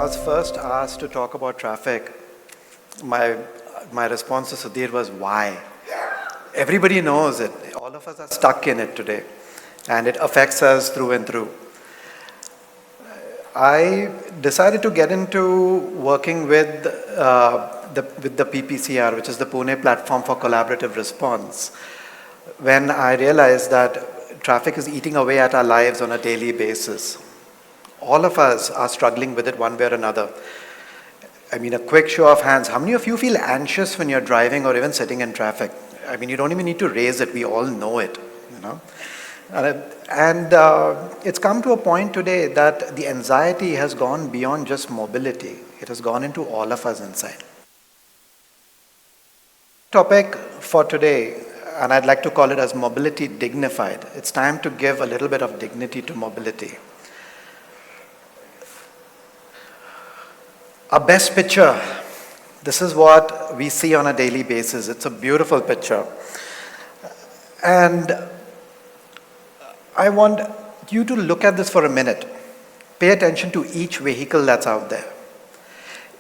was first asked to talk about traffic, my response to Sudhir was, why? Everybody knows it. All of us are stuck in it today, and it affects us through and through. I decided to get into working with the PPCR, which is the Pune Platform for Collaborative Response, when I realized that traffic is eating away at our lives on a daily basis. All of us are struggling with it one way or another. I mean, a quick show of hands. How many of you feel anxious when you're driving or even sitting in traffic? I mean, you don't even need to raise it. We all know it, you know. And it's come to a point today that the anxiety has gone beyond just mobility. It has gone into all of us inside. Topic for today, and I'd like to call it as mobility dignified. It's time to give a little bit of dignity to mobility. Our best picture. This is what we see on a daily basis. It's a beautiful picture. And I want you to look at this for a minute. Pay attention to each vehicle that's out there.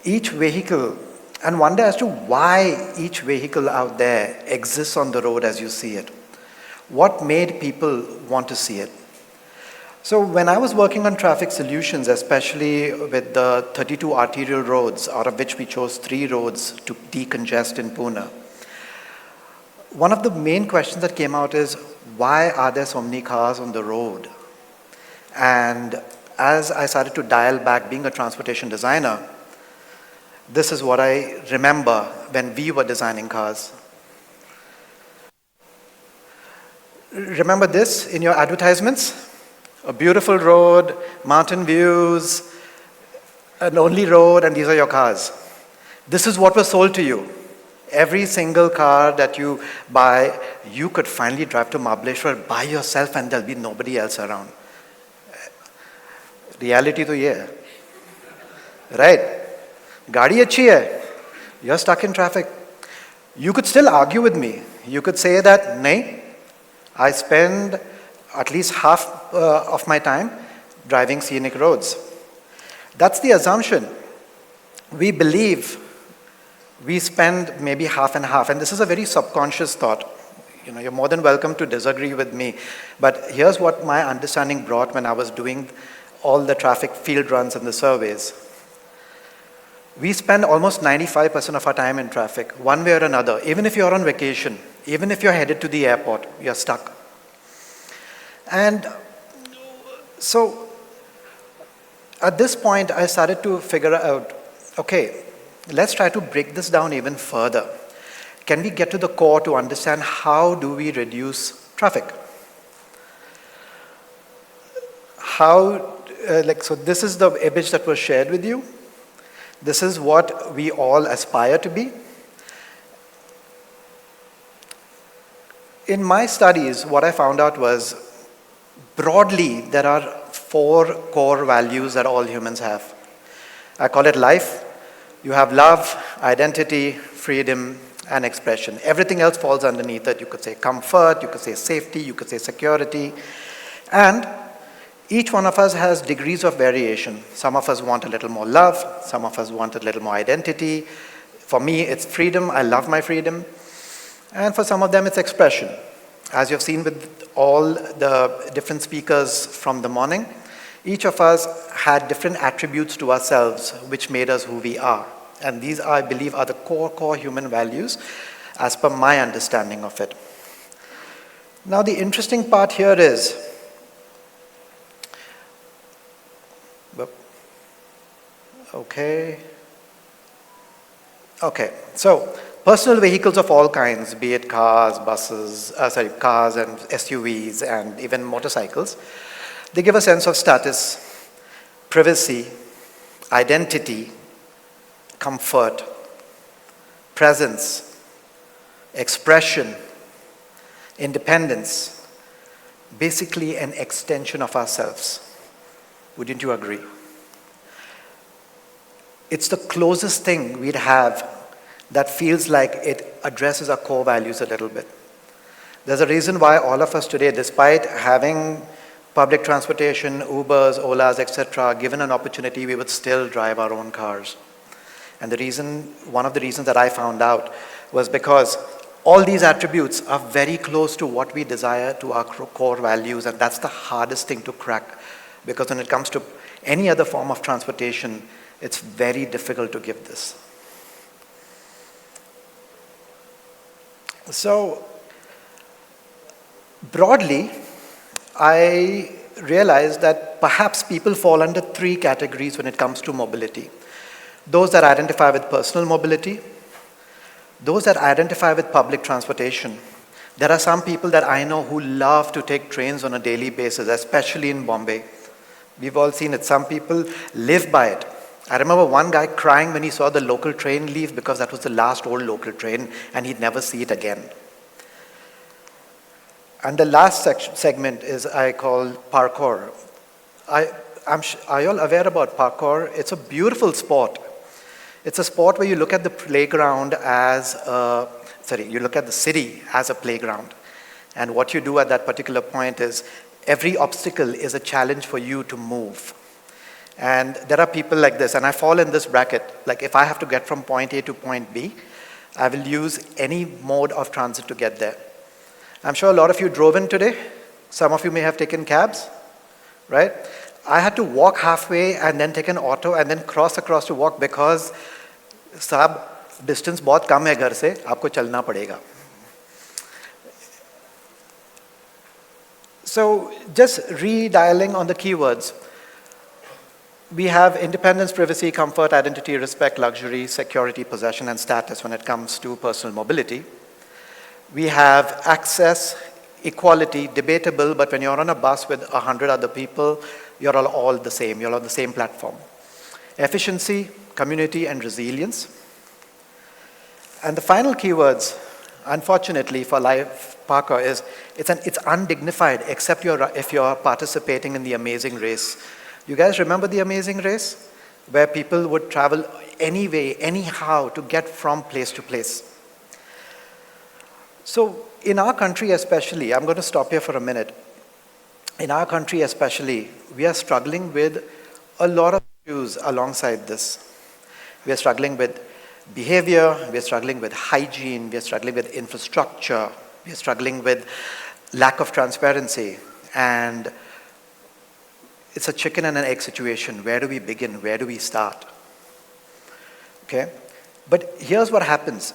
Each vehicle, and wonder as to why each vehicle out there exists on the road as you see it. What made people want to see it? So when I was working on traffic solutions, especially with the 32 arterial roads, out of which we chose 3 roads to decongest in Pune, one of the main questions that came out is, why are there so many cars on the road? And as I started to dial back, being a transportation designer, this is what I remember when we were designing cars. Remember this in your advertisements? A beautiful road, mountain views, a lonely road, and these are your cars. This is what was sold to you. Every single car that you buy, you could finally drive to Mahabaleshwar by yourself and there'll be nobody else around. Reality to ye hai. Right? Gaadi achhi hai. You're stuck in traffic. You could still argue with me. You could say that, nahin, I spend at least half of my time driving scenic roads. That's the assumption. We believe we spend maybe half and half, and this is a very subconscious thought. You know, you're more than welcome to disagree with me, but here's what my understanding brought when I was doing all the traffic field runs and the surveys. We spend almost 95% of our time in traffic, one way or another. Even if you're on vacation, even if you're headed to the airport, you're stuck. And so at this point, I started to figure out, okay, let's try to break this down even further. Can we get to the core to understand how do we reduce traffic? So this is the image that was shared with you. This is what we all aspire to be. In my studies, what I found out was, broadly, there are 4 core values that all humans have. I call it life. You have love, identity, freedom, and expression. Everything else falls underneath it. You could say comfort, you could say safety, you could say security. And each one of us has degrees of variation. Some of us want a little more love. Some of us want a little more identity. For me, it's freedom. I love my freedom. And for some of them, it's expression. As you've seen with all the different speakers from the morning, each of us had different attributes to ourselves which made us who we are. And these, I believe, are the core human values as per my understanding of it. Now, the interesting part here is, okay, so personal vehicles of all kinds, be it cars, cars and SUVs and even motorcycles, they give a sense of status, privacy, identity, comfort, presence, expression, independence, basically an extension of ourselves. Wouldn't you agree? It's the closest thing we'd have that feels like it addresses our core values a little bit. There's a reason why all of us today, despite having public transportation, Ubers, Olas, etc., given an opportunity, we would still drive our own cars. And one of the reasons that I found out was because all these attributes are very close to what we desire, to our core values, and that's the hardest thing to crack. Because when it comes to any other form of transportation, it's very difficult to give this. So, broadly, I realized that perhaps people fall under 3 categories when it comes to mobility. Those that identify with personal mobility, those that identify with public transportation. There are some people that I know who love to take trains on a daily basis, especially in Bombay. We've all seen it. Some people live by it. I remember one guy crying when he saw the local train leave because that was the last old local train and he'd never see it again. And the last segment is I call parkour. Are you all aware about parkour? It's a beautiful sport. It's a sport where you look at the playground you look at the city as a playground. And what you do at that particular point is every obstacle is a challenge for you to move. And there are people like this, and I fall in this bracket. Like if I have to get from point A to point B, I will use any mode of transit to get there. I'm sure a lot of you drove in today. Some of you may have taken cabs, right? I had to walk halfway and then take an auto and then cross across to walk because साहब distance बहुत कम है घर से, आपको चलना पड़ेगा. So just redialing on the keywords. We have independence, privacy, comfort, identity, respect, luxury, security, possession, and status when it comes to personal mobility. We have access, equality, debatable, but when you're on a bus with 100 other people, you're all the same. You're on the same platform. Efficiency, community, and resilience. And the final keywords, unfortunately for life parkour, is it's undignified except if you're participating in the amazing race. You guys remember the amazing race? Where people would travel anyway, anyhow to get from place to place. So in our country especially, I'm going to stop here for a minute. In our country especially, we are struggling with a lot of issues alongside this. We are struggling with behavior, we are struggling with hygiene, we are struggling with infrastructure, we are struggling with lack of transparency, and it's a chicken and an egg situation. Where do we begin? Where do we start? Okay? But here's what happens,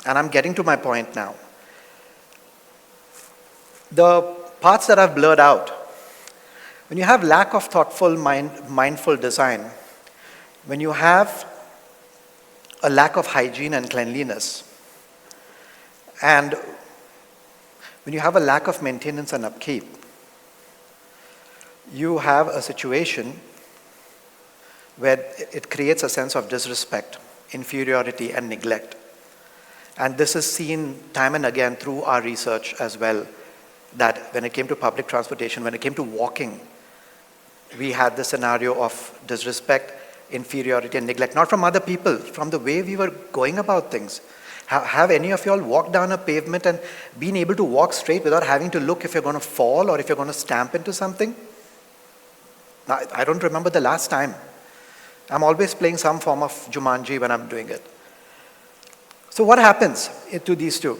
and I'm getting to my point now. The parts that I've blurred out, when you have lack of thoughtful, mindful design, when you have a lack of hygiene and cleanliness, and when you have a lack of maintenance and upkeep, you have a situation where it creates a sense of disrespect, inferiority, and neglect. And this is seen time and again through our research as well, that when it came to public transportation, when it came to walking, we had the scenario of disrespect, inferiority, and neglect, not from other people, from the way we were going about things. Have any of you all walked down a pavement and been able to walk straight without having to look if you're going to fall or if you're going to stamp into something? Now, I don't remember the last time. I'm always playing some form of Jumanji when I'm doing it. So what happens to these two?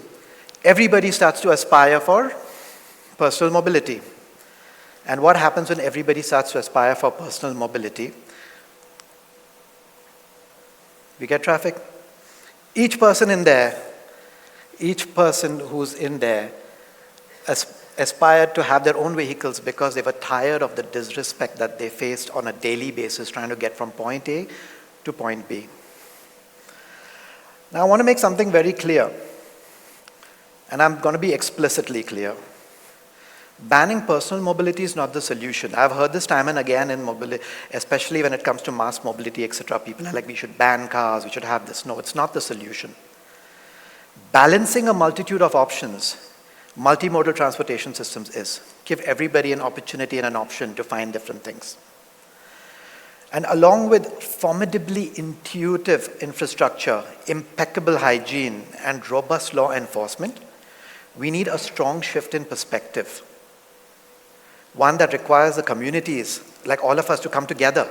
Everybody starts to aspire for personal mobility. And what happens when everybody starts to aspire for personal mobility? We get traffic. Each person who's in there aspired to have their own vehicles because they were tired of the disrespect that they faced on a daily basis trying to get from point A to point B. Now I want to make something very clear, and I'm going to be explicitly clear. Banning personal mobility is not the solution. I've heard this time and again in mobility, especially when it comes to mass mobility, etc. People are like, we should ban cars, we should have this. No, it's not the solution. Balancing a multitude of options, multimodal transportation systems is. Give everybody an opportunity and an option to find different things. And along with formidably intuitive infrastructure, impeccable hygiene, and robust law enforcement, we need a strong shift in perspective. one that requires the communities, like all of us, to come together,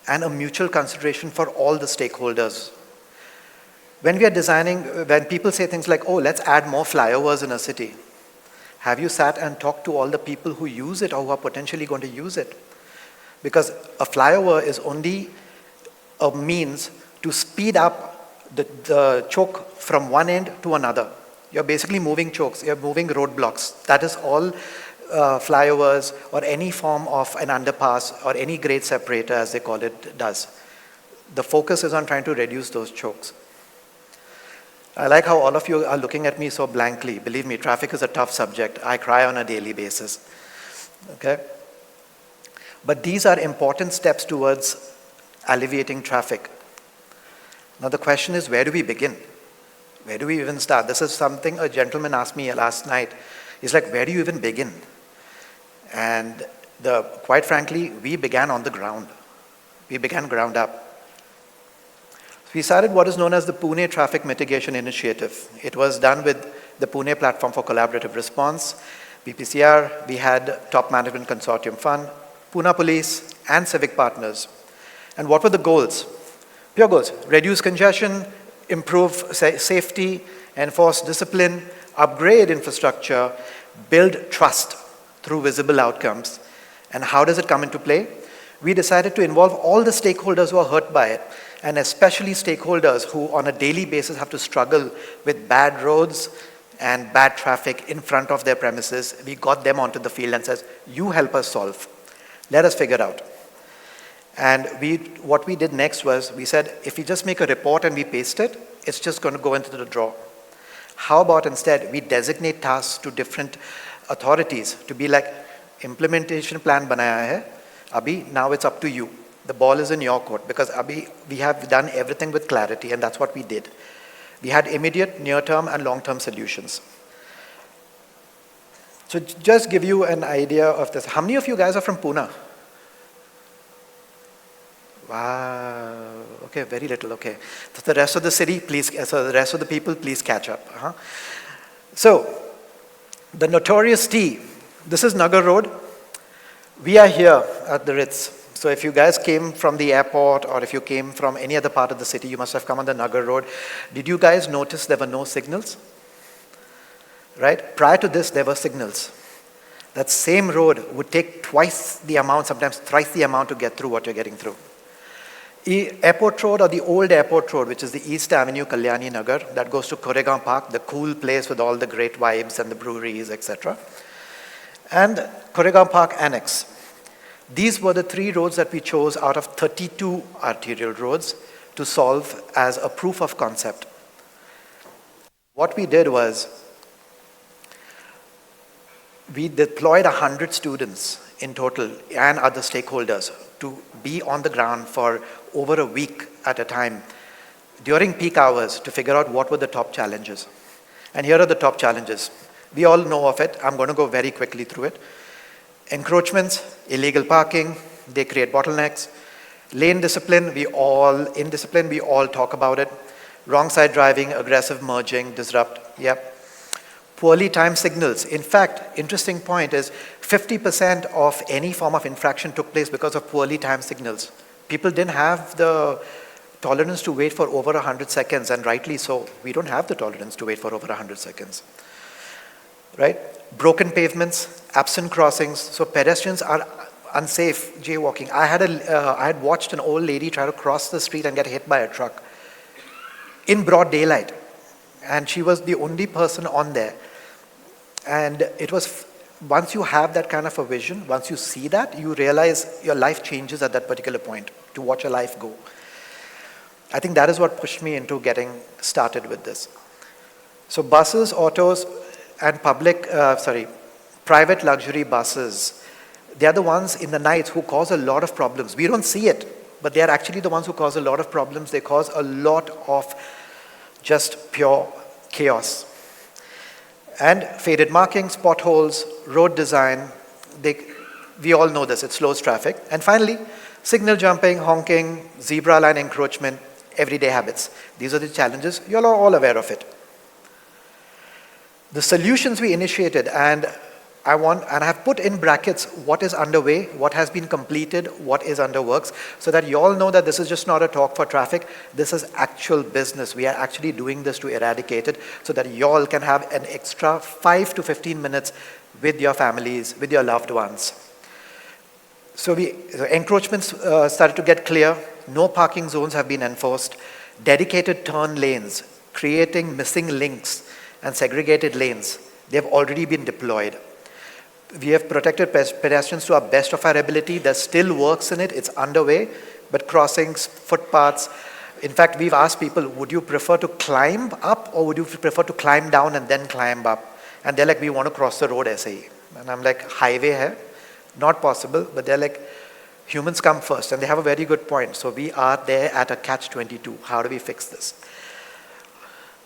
and a mutual consideration for all the stakeholders. When we are designing, when people say things like, oh, let's add more flyovers in a city, have you sat and talked to all the people who use it or who are potentially going to use it? Because a flyover is only a means to speed up the choke from one end to another. You're basically moving chokes, you're moving roadblocks. That is all flyovers or any form of an underpass or any grade separator, as they call it, does. The focus is on trying to reduce those chokes. I like how all of you are looking at me so blankly. Believe me, traffic is a tough subject. I cry on a daily basis. Okay? But these are important steps towards alleviating traffic. Now the question is, where do we begin? Where do we even start? This is something a gentleman asked me last night. He's like, where do you even begin? And quite frankly, we began on the ground. We began ground up. We started what is known as the Pune Traffic Mitigation Initiative. It was done with the Pune Platform for Collaborative Response, PPCR. We had Top Management Consortium Fund, Pune Police, and civic partners. And what were the goals? Pure goals: reduce congestion, improve safety, enforce discipline, upgrade infrastructure, build trust through visible outcomes. And how does it come into play? We decided to involve all the stakeholders who are hurt by it, and especially stakeholders who on a daily basis have to struggle with bad roads and bad traffic in front of their premises. We got them onto the field and says, you help us solve. Let us figure out. And what we did next was, we said, if we just make a report and we paste it, it's just going to go into the drawer. How about instead, we designate tasks to different authorities to be like, implementation plan banaya hai, abhi, now it's up to you. The ball is in your court, because abhi, we have done everything with clarity, and that's what we did. We had immediate, near-term, and long-term solutions. So just give you an idea of this. How many of you guys are from Pune? Wow, okay, very little, okay. So the rest of the city, please, so the rest of the people, please catch up. So, the notorious T, this is Nagar Road. We are here at the Ritz. So if you guys came from the airport or if you came from any other part of the city, you must have come on the Nagar Road. Did you guys notice there were no signals? Right? Prior to this, there were signals. That same road would take twice the amount, sometimes thrice the amount to get through what you're getting through. Airport Road, or the old Airport Road, which is the East Avenue, Kalyani Nagar, that goes to Koregaon Park, the cool place with all the great vibes and the breweries, etc. And Koregaon Park Annex. These were the 3 roads that we chose out of 32 arterial roads to solve as a proof of concept. What we did was, we deployed 100 students in total and other stakeholders to be on the ground for over a week at a time during peak hours to figure out what were the top challenges. And here are the top challenges. We all know of it. I'm going to go very quickly through it. Encroachments, illegal parking, they create bottlenecks. Lane discipline, we all talk about it. Wrong side driving, aggressive merging, disrupt, yep. Poorly timed signals. In fact, interesting point is 50% of any form of infraction took place because of poorly timed signals. People didn't have the tolerance to wait for over 100 seconds, and rightly so. We don't have the tolerance to wait for over 100 seconds. Right? Broken pavements, absent crossings, so pedestrians are unsafe jaywalking. I had watched an old lady try to cross the street and get hit by a truck in broad daylight, and she was the only person on there. And it was, once you have that kind of a vision, once you see that, you realize your life changes at that particular point to watch your life go. I think that is what pushed me into getting started with this. So buses, autos, and private luxury buses, they are the ones in the night who cause a lot of problems. We don't see it, but they are actually the ones who cause a lot of problems. They cause a lot of just pure chaos. And faded markings, potholes, road design, we all know this, it slows traffic. And finally, signal jumping, honking, zebra line encroachment, everyday habits. These are the challenges. You all are all aware of it. The solutions we initiated, and and I have put in brackets what is underway, what has been completed, what is under works, so that you all know that this is just not a talk for traffic, this is actual business. We are actually doing this to eradicate it, so that you all can have an extra 5 to 15 minutes with your families, with your loved ones. So encroachments started to get clear, no parking zones have been enforced, dedicated turn lanes, creating missing links and segregated lanes, they have already been deployed. We have protected pedestrians to our best of our ability. There's still works in it, it's underway, but crossings, footpaths. In fact, we've asked people, would you prefer to climb up or would you prefer to climb down and then climb up? And they're like, we want to cross the road SAE. And I'm like, highway hai? Not possible, but they're like, humans come first. And they have a very good point. So we are there at a catch-22. How do we fix this?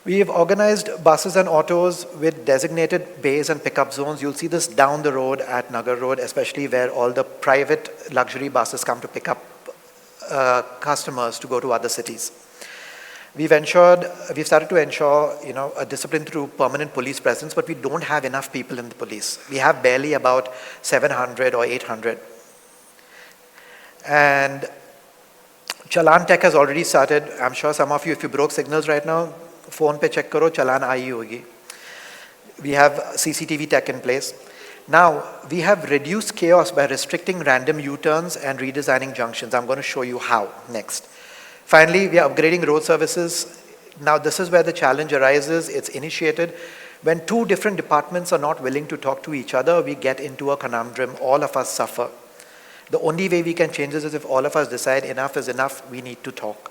We have organized buses and autos with designated bays and pickup zones. You'll see this down the road at Nagar Road, especially where all the private luxury buses come to pick up customers to go to other cities. We've started to ensure, a discipline through permanent police presence, but we don't have enough people in the police. We have barely about 700 or 800. And Chalan Tech has already started. I'm sure some of you, if you broke signals right now, phone pe check karo, chalan aayi hogi. We have CCTV tech in place. Now, we have reduced chaos by restricting random U-turns and redesigning junctions. I'm going to show you how next. Finally, we are upgrading road services. Now, this is where the challenge arises. It's initiated. When two different departments are not willing to talk to each other, we get into a conundrum. All of us suffer. The only way we can change this is if all of us decide enough is enough, we need to talk.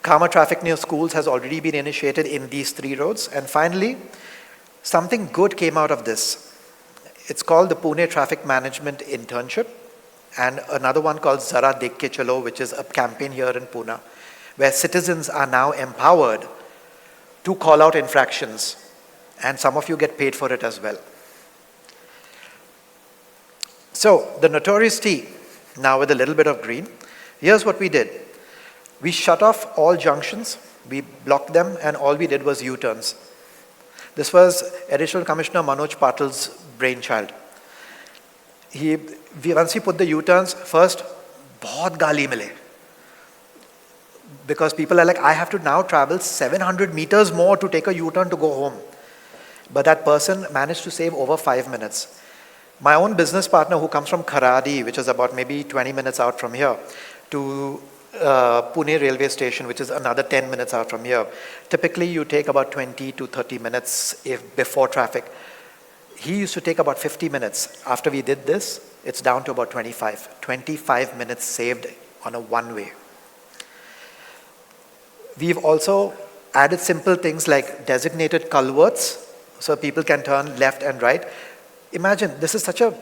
Calmer traffic near schools has already been initiated in these 3 roads. And finally, something good came out of this. It's called the Pune Traffic Management Internship, and another one called Zara Dekh Ke Chalo, which is a campaign here in Pune, where citizens are now empowered to call out infractions. And some of you get paid for it as well. So, the notorious T, now with a little bit of green, here's what we did. We shut off all junctions, we blocked them, and all we did was U-turns. This was Additional Commissioner Manoj Patil's brainchild. Once he put the U-turns, first, bahut gali mile. Because people are like, I have to now travel 700 meters more to take a U-turn to go home. But that person managed to save over 5 minutes. My own business partner who comes from Kharadi, which is about maybe 20 minutes out from here, to Pune railway station, which is another 10 minutes out from here. Typically, you take about 20 to 30 minutes before traffic. He used to take about 50 minutes. After we did this, it's down to about 25. 25 minutes saved on a one-way. We've also added simple things like designated culverts, so people can turn left and right. Imagine, this is such a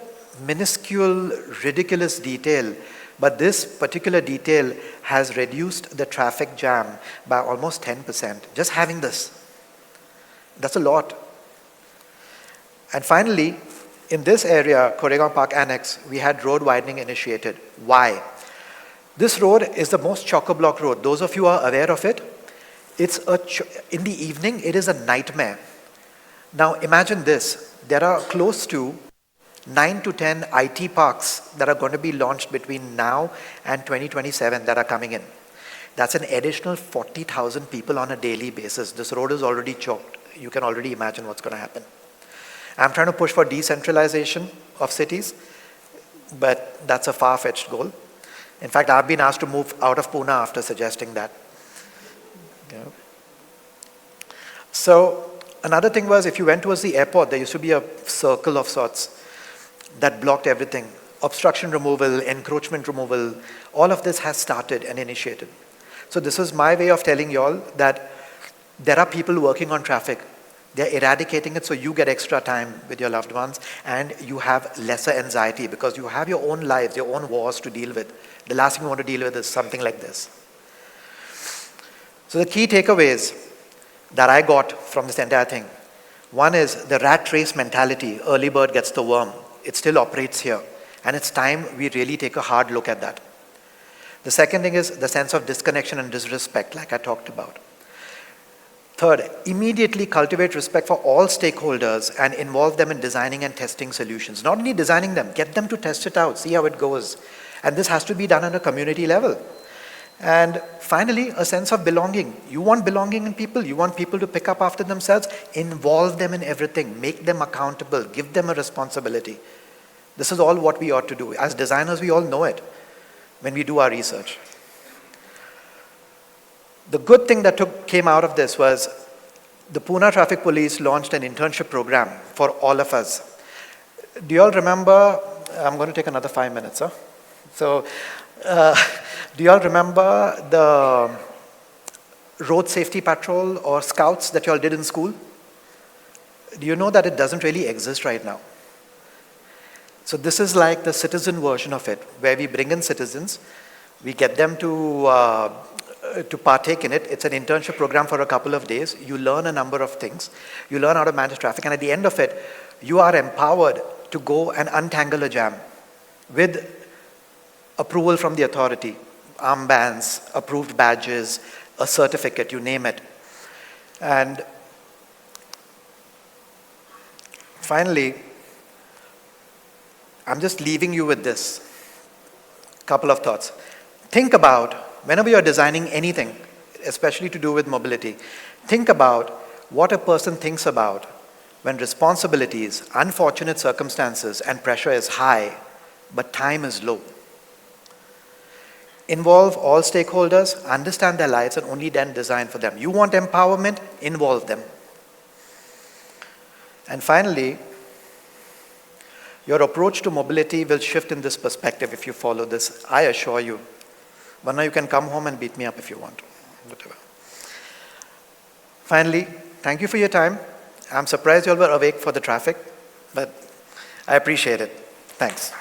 minuscule, ridiculous detail, but this particular detail has reduced the traffic jam by almost 10%. Just having this. That's a lot. And finally, in this area, Koregaon Park Annex, we had road widening initiated. Why? This road is the most chock-a-block road. Those of you who are aware of it, in the evening, it is a nightmare. Now imagine this. There are close to 9 to 10 IT parks that are going to be launched between now and 2027 that are coming in. That's an additional 40,000 people on a daily basis. This road is already choked. You can already imagine what's going to happen. I'm trying to push for decentralization of cities, but that's a far-fetched goal. In fact, I've been asked to move out of Pune after suggesting that. Yeah. So another thing was, if you went towards the airport, there used to be a circle of sorts that blocked everything. Obstruction removal, encroachment removal, all of this has started and initiated. So this is my way of telling you all that there are people working on traffic. They're eradicating it so you get extra time with your loved ones and you have lesser anxiety because you have your own lives, your own wars to deal with. The last thing you want to deal with is something like this. So the key takeaways that I got from this entire thing. One is the rat race mentality, early bird gets the worm. It still operates here. And it's time we really take a hard look at that. The second thing is the sense of disconnection and disrespect, like I talked about. Third, immediately cultivate respect for all stakeholders and involve them in designing and testing solutions. Not only designing them, get them to test it out, see how it goes. And this has to be done at a community level. And finally, a sense of belonging. You want belonging in people, you want people to pick up after themselves, involve them in everything, make them accountable, give them a responsibility. This is all what we ought to do. As designers, we all know it when we do our research. The good thing that came out of this was the Pune Traffic Police launched an internship program for all of us. Do you all remember, I'm going to take another 5 minutes, huh? So, do you all remember the road safety patrol or scouts that you all did in school? Do you know that it doesn't really exist right now? So this is like the citizen version of it, where we bring in citizens, we get them to partake in it. It's an internship program for a couple of days. You learn a number of things. You learn how to manage traffic, and at the end of it, you are empowered to go and untangle a jam with approval from the authority, armbands, approved badges, a certificate, you name it. And finally, I'm just leaving you with this couple of thoughts. Think about, whenever you're designing anything, especially to do with mobility, think about what a person thinks about when responsibilities, unfortunate circumstances, and pressure is high, but time is low. Involve all stakeholders, understand their lives, and only then design for them. You want empowerment? Involve them. And finally, your approach to mobility will shift in this perspective if you follow this, I assure you. But now you can come home and beat me up if you want to, whatever. Finally, thank you for your time. I'm surprised you all were awake for the traffic, but I appreciate it. Thanks.